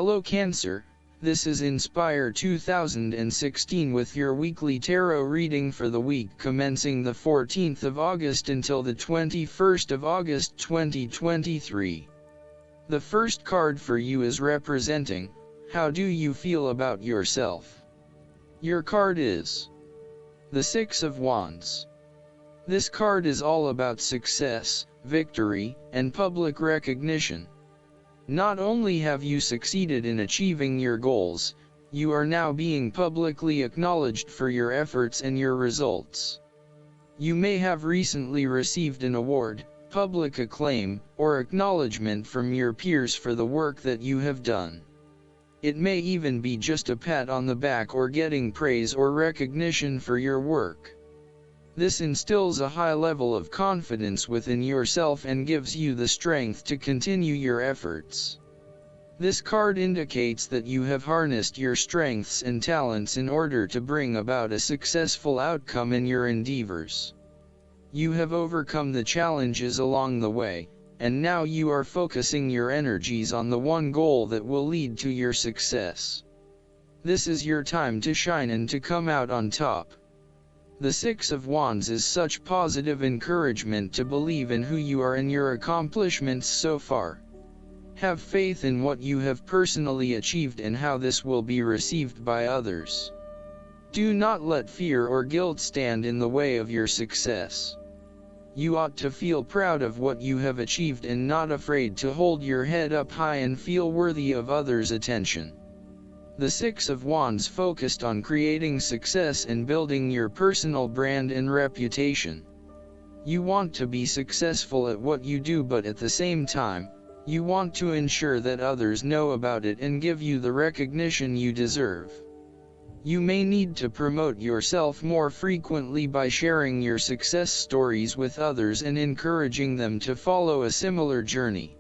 Hello Cancer, this is Inspire 2016 with your weekly tarot reading for the week commencing the 14th of August until the 21st of August 2023. The first card for you is representing, how do you feel about yourself? Your card is the Six of Wands. This card is all about success, victory, and public recognition. Not only have you succeeded in achieving your goals, you are now being publicly acknowledged for your efforts and your results. You may have recently received an award, public acclaim, or acknowledgement from your peers for the work that you have done. It may even be just a pat on the back or getting praise or recognition for your work. This instills a high level of confidence within yourself and gives you the strength to continue your efforts. This card indicates that you have harnessed your strengths and talents in order to bring about a successful outcome in your endeavors. You have overcome the challenges along the way, and now you are focusing your energies on the one goal that will lead to your success. This is your time to shine and to come out on top. The Six of Wands is such positive encouragement to believe in who you are and your accomplishments so far. Have faith in what you have personally achieved and how this will be received by others. Do not let fear or guilt stand in the way of your success. You ought to feel proud of what you have achieved and not afraid to hold your head up high and feel worthy of others' attention. The Six of Wands focused on creating success and building your personal brand and reputation. You want to be successful at what you do, but at the same time, you want to ensure that others know about it and give you the recognition you deserve. You may need to promote yourself more frequently by sharing your success stories with others and encouraging them to follow a similar journey.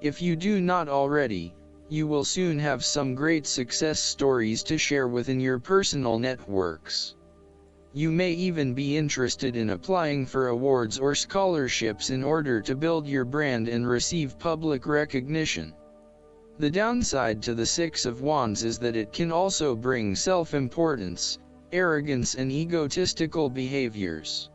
If you do not already, you will soon have some great success stories to share within your personal networks. You may even be interested in applying for awards or scholarships in order to build your brand and receive public recognition. The downside to the Six of Wands is that it can also bring self-importance, arrogance, and egotistical behaviors.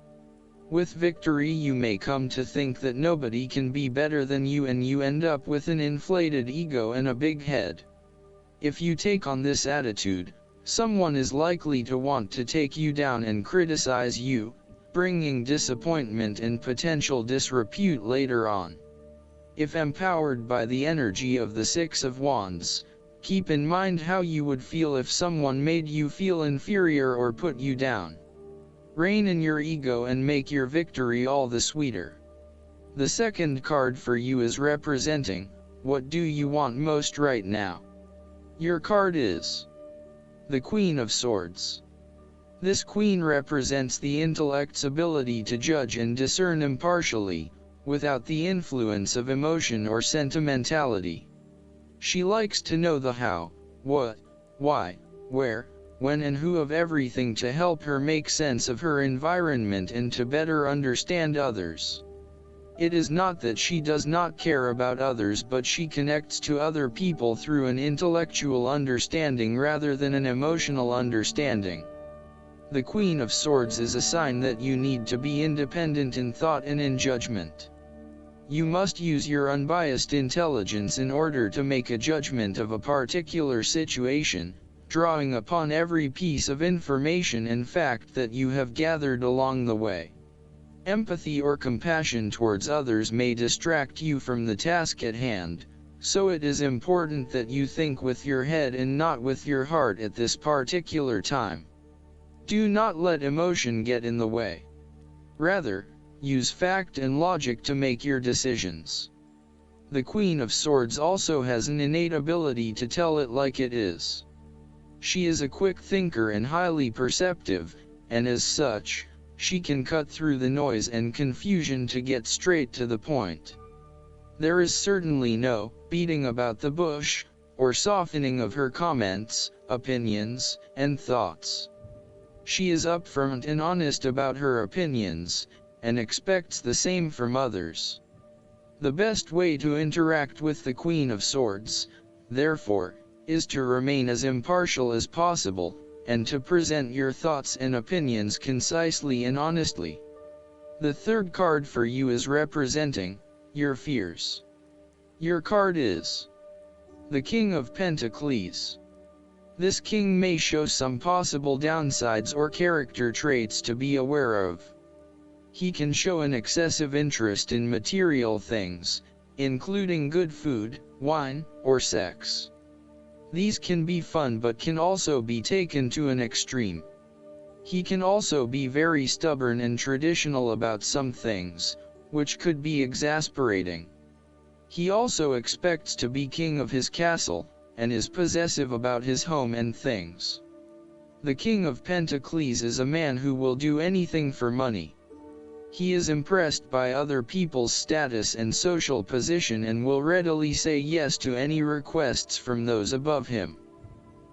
With victory, you may come to think that nobody can be better than you, and you end up with an inflated ego and a big head. If you take on this attitude, someone is likely to want to take you down and criticize you, bringing disappointment and potential disrepute later on. If empowered by the energy of the Six of Wands, keep in mind how you would feel if someone made you feel inferior or put you down. Rein in your ego and make your victory all the sweeter. The second card for you is representing, what do you want most right now? Your card is the Queen of Swords. This queen represents the intellect's ability to judge and discern impartially, without the influence of emotion or sentimentality. She likes to know the how, what, why, where, when and who of everything to help her make sense of her environment and to better understand others. It is not that she does not care about others, but she connects to other people through an intellectual understanding rather than an emotional understanding. The Queen of Swords is a sign that you need to be independent in thought and in judgment. You must use your unbiased intelligence in order to make a judgment of a particular situation, drawing upon every piece of information and fact that you have gathered along the way. Empathy or compassion towards others may distract you from the task at hand, so it is important that you think with your head and not with your heart at this particular time. Do not let emotion get in the way. Rather, use fact and logic to make your decisions. The Queen of Swords also has an innate ability to tell it like it is. She is a quick thinker and highly perceptive, and as such, she can cut through the noise and confusion to get straight to the point. There is certainly no beating about the bush, or softening of her comments, opinions, and thoughts. She is upfront and honest about her opinions, and expects the same from others. The best way to interact with the Queen of Swords, therefore, is to remain as impartial as possible, and to present your thoughts and opinions concisely and honestly. The third card for you is representing your fears. Your card is the King of Pentacles. This king may show some possible downsides or character traits to be aware of. He can show an excessive interest in material things, including good food, wine, or sex. These can be fun but can also be taken to an extreme. He can also be very stubborn and traditional about some things, which could be exasperating. He also expects to be king of his castle, and is possessive about his home and things. The King of Pentacles is a man who will do anything for money. He is impressed by other people's status and social position and will readily say yes to any requests from those above him.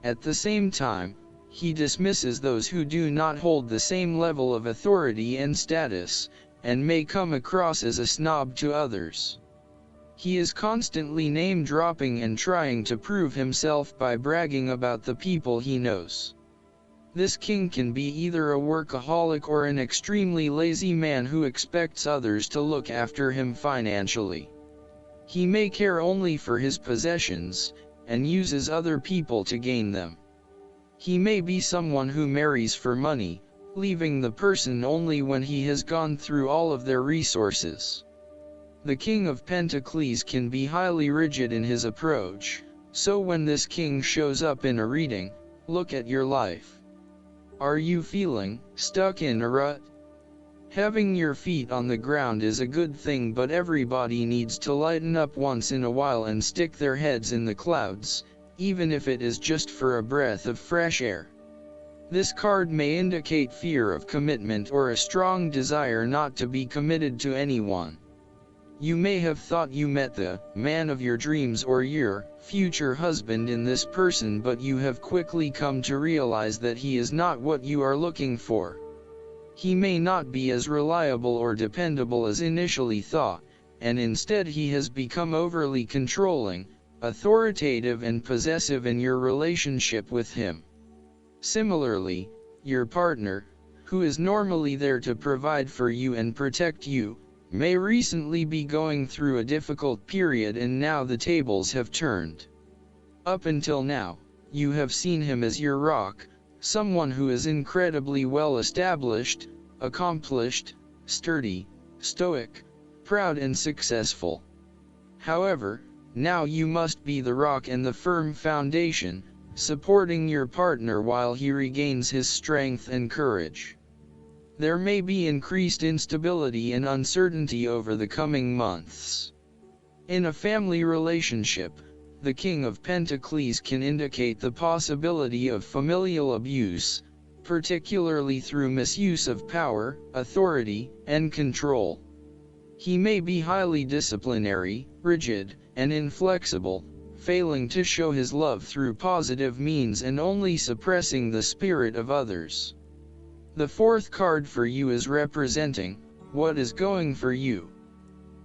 At the same time, he dismisses those who do not hold the same level of authority and status, and may come across as a snob to others. He is constantly name-dropping and trying to prove himself by bragging about the people he knows. This king can be either a workaholic or an extremely lazy man who expects others to look after him financially. He may care only for his possessions, and uses other people to gain them. He may be someone who marries for money, leaving the person only when he has gone through all of their resources. The King of Pentacles can be highly rigid in his approach, so when this king shows up in a reading, look at your life. Are you feeling stuck in a rut? Having your feet on the ground is a good thing, but everybody needs to lighten up once in a while and stick their heads in the clouds, even if it is just for a breath of fresh air. This card may indicate fear of commitment or a strong desire not to be committed to anyone. You may have thought you met the man of your dreams or your future husband in this person, but you have quickly come to realize that he is not what you are looking for. He may not be as reliable or dependable as initially thought, and instead he has become overly controlling, authoritative and possessive in your relationship with him. Similarly, your partner, who is normally there to provide for you and protect you, may recently be going through a difficult period, and now the tables have turned. Up until now, you have seen him as your rock, someone who is incredibly well established, accomplished, sturdy, stoic, proud and successful. However, now you must be the rock and the firm foundation, supporting your partner while he regains his strength and courage. There may be increased instability and uncertainty over the coming months. In a family relationship, the King of Pentacles can indicate the possibility of familial abuse, particularly through misuse of power, authority, and control. He may be highly disciplinary, rigid, and inflexible, failing to show his love through positive means and only suppressing the spirit of others. The fourth card for you is representing what is going for you.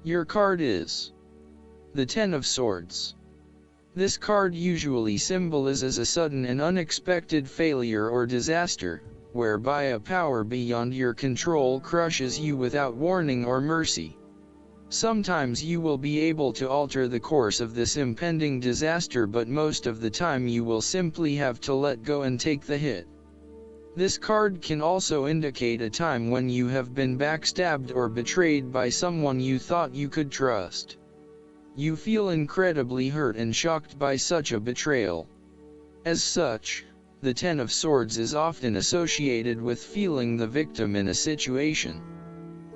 Your card is the Ten of Swords. This card usually symbolizes a sudden and unexpected failure or disaster, whereby a power beyond your control crushes you without warning or mercy. Sometimes you will be able to alter the course of this impending disaster, but most of the time you will simply have to let go and take the hit. This card can also indicate a time when you have been backstabbed or betrayed by someone you thought you could trust. You feel incredibly hurt and shocked by such a betrayal. As such, the Ten of Swords is often associated with feeling the victim in a situation.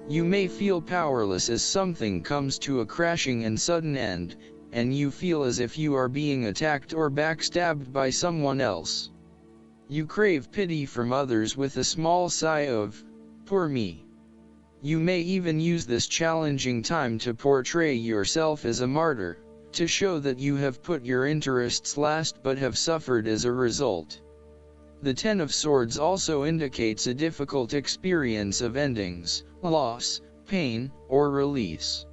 You may feel powerless as something comes to a crashing and sudden end, and you feel as if you are being attacked or backstabbed by someone else. You crave pity from others with a small sigh of, "Poor me." You may even use this challenging time to portray yourself as a martyr, to show that you have put your interests last but have suffered as a result. The Ten of Swords also indicates a difficult experience of endings, loss, pain, or release.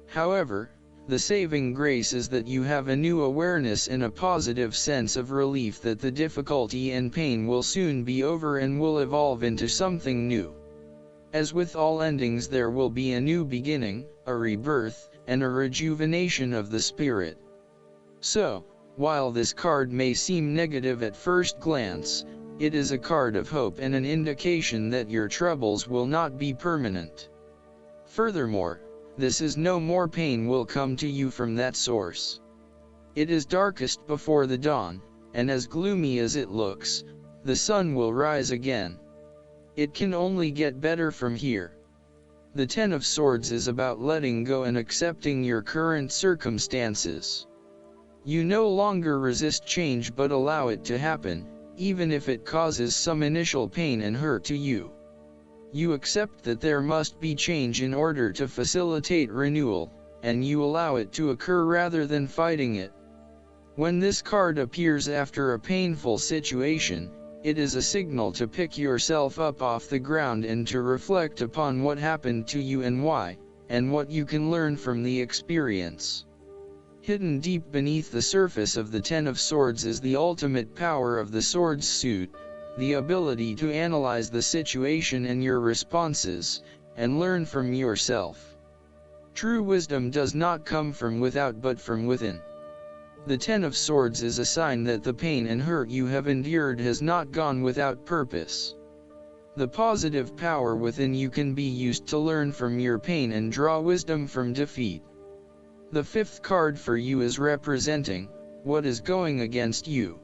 However, The saving grace is that you have a new awareness and a positive sense of relief that the difficulty and pain will soon be over and will evolve into something new. As with all endings, there will be a new beginning, a rebirth, and a rejuvenation of the spirit. So, while this card may seem negative at first glance, it is a card of hope and an indication that your troubles will not be permanent. Furthermore, this is no more pain will come to you from that source. It is darkest before the dawn, and as gloomy as it looks, the sun will rise again. It can only get better from here. The Ten of Swords is about letting go and accepting your current circumstances. You no longer resist change but allow it to happen, even if it causes some initial pain and hurt to you. You accept that there must be change in order to facilitate renewal, and you allow it to occur rather than fighting it. When this card appears after a painful situation, it is a signal to pick yourself up off the ground and to reflect upon what happened to you and why, and what you can learn from the experience. Hidden deep beneath the surface of the Ten of Swords is the ultimate power of the Swords suit, the ability to analyze the situation and your responses, and learn from yourself. True wisdom does not come from without but from within. The Ten of Swords is a sign that the pain and hurt you have endured has not gone without purpose. The positive power within you can be used to learn from your pain and draw wisdom from defeat. The fifth card for you is representing what is going against you.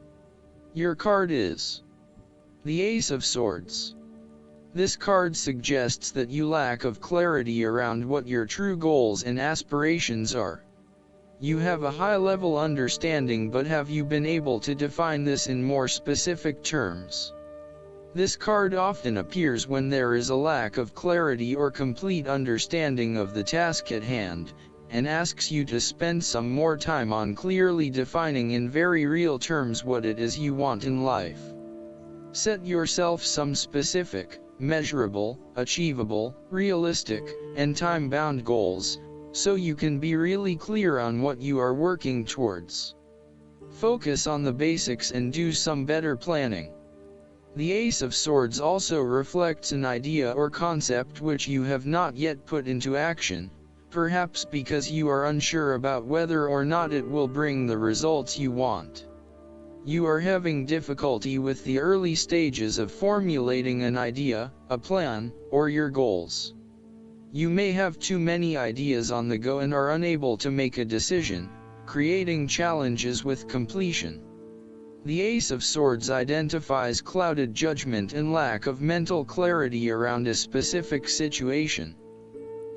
Your card is the Ace of Swords. This card suggests that you lack of clarity around what your true goals and aspirations are. You have a high-level understanding, but have you been able to define this in more specific terms? This card often appears when there is a lack of clarity or complete understanding of the task at hand, and asks you to spend some more time on clearly defining in very real terms what it is you want in life. Set yourself some specific, measurable, achievable, realistic, and time-bound goals, so you can be really clear on what you are working towards. Focus on the basics and do some better planning. The Ace of Swords also reflects an idea or concept which you have not yet put into action, perhaps because you are unsure about whether or not it will bring the results you want. You are having difficulty with the early stages of formulating an idea, a plan, or your goals. You may have too many ideas on the go and are unable to make a decision, creating challenges with completion. The Ace of Swords identifies clouded judgment and lack of mental clarity around a specific situation.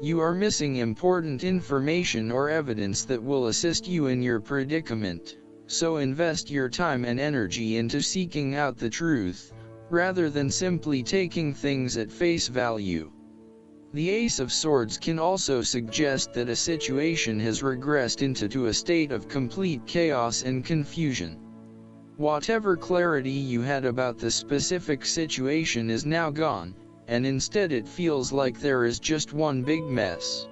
You are missing important information or evidence that will assist you in your predicament. So invest your time and energy into seeking out the truth, rather than simply taking things at face value. The Ace of Swords can also suggest that a situation has regressed into a state of complete chaos and confusion. Whatever clarity you had about the specific situation is now gone, and instead it feels like there is just one big mess.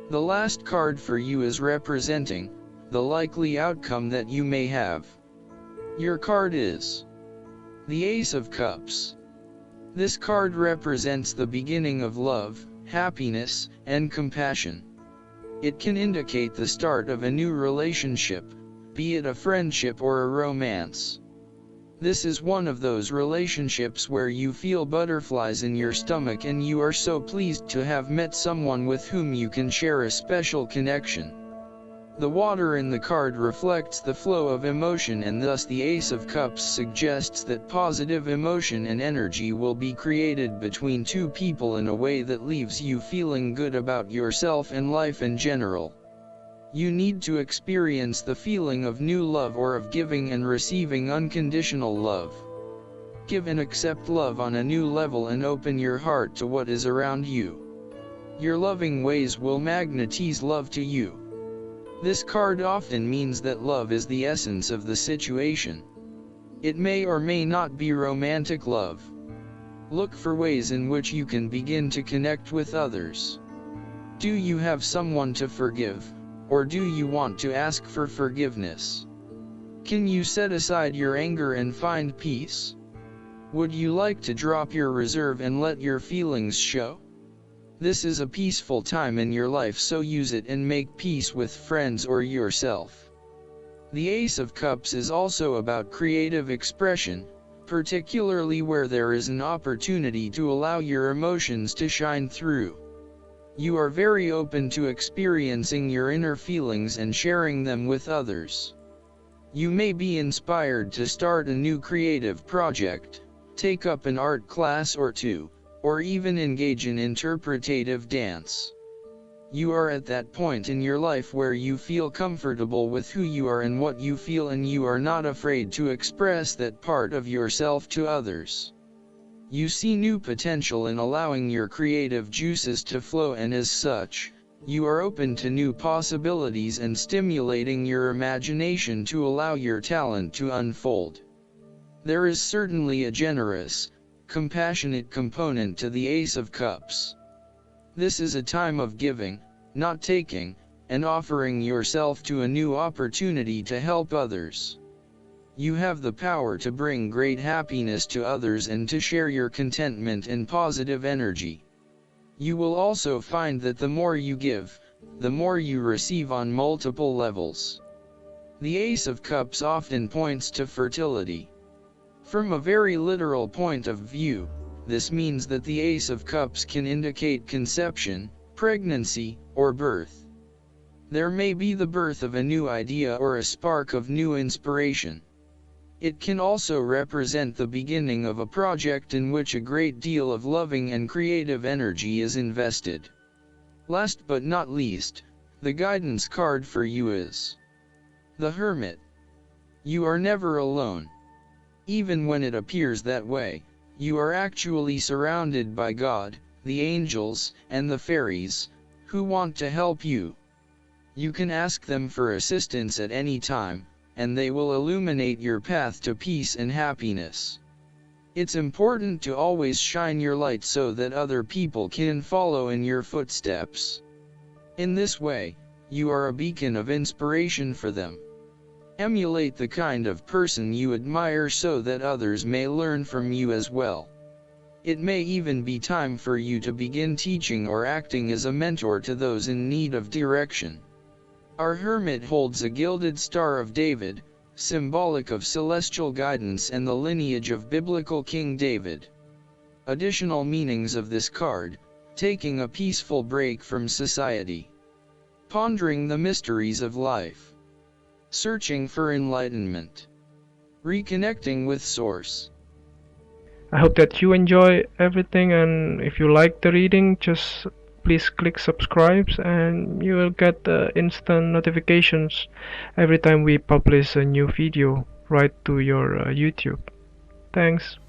The last card for you is representing the likely outcome that you may have. Your card is the Ace of Cups. This card represents the beginning of love, happiness, and compassion. It can indicate the start of a new relationship, be it a friendship or a romance. This is one of those relationships where you feel butterflies in your stomach and you are so pleased to have met someone with whom you can share a special connection. The water in the card reflects the flow of emotion, and thus the Ace of Cups suggests that positive emotion and energy will be created between two people in a way that leaves you feeling good about yourself and life in general. You need to experience the feeling of new love or of giving and receiving unconditional love. Give and accept love on a new level and open your heart to what is around you. Your loving ways will magnetize love to you. This card often means that love is the essence of the situation. It may or may not be romantic love. Look for ways in which you can begin to connect with others. Do you have someone to forgive, or do you want to ask for forgiveness? Can you set aside your anger and find peace? Would you like to drop your reserve and let your feelings show? This is a peaceful time in your life, so use it and make peace with friends or yourself. The Ace of Cups is also about creative expression, particularly where there is an opportunity to allow your emotions to shine through. You are very open to experiencing your inner feelings and sharing them with others. You may be inspired to start a new creative project, take up an art class or two, or even engage in interpretative dance. You are at that point in your life where you feel comfortable with who you are and what you feel, and you are not afraid to express that part of yourself to others. You see new potential in allowing your creative juices to flow, and as such, you are open to new possibilities and stimulating your imagination to allow your talent to unfold. There is certainly a generous, compassionate component to the Ace of Cups. This is a time of giving, not taking, and offering yourself to a new opportunity to help others. You have the power to bring great happiness to others and to share your contentment and positive energy. You will also find that the more you give, the more you receive on multiple levels. The Ace of Cups often points to fertility. From a very literal point of view, this means that the Ace of Cups can indicate conception, pregnancy, or birth. There may be the birth of a new idea or a spark of new inspiration. It can also represent the beginning of a project in which a great deal of loving and creative energy is invested. Last but not least, the guidance card for you is the Hermit. You are never alone. Even when it appears that way, you are actually surrounded by God, the angels, and the fairies, who want to help you. You can ask them for assistance at any time, and they will illuminate your path to peace and happiness. It's important to always shine your light so that other people can follow in your footsteps. In this way, you are a beacon of inspiration for them. Emulate the kind of person you admire so that others may learn from you as well. It may even be time for you to begin teaching or acting as a mentor to those in need of direction. Our Hermit holds a gilded Star of David, symbolic of celestial guidance and the lineage of biblical King David. Additional meanings of this card: taking a peaceful break from society, pondering the mysteries of life, searching for enlightenment, reconnecting with Source. I hope that you enjoy everything, and if you like the reading, just please click subscribe and you will get instant notifications every time we publish a new video right to your YouTube. Thanks.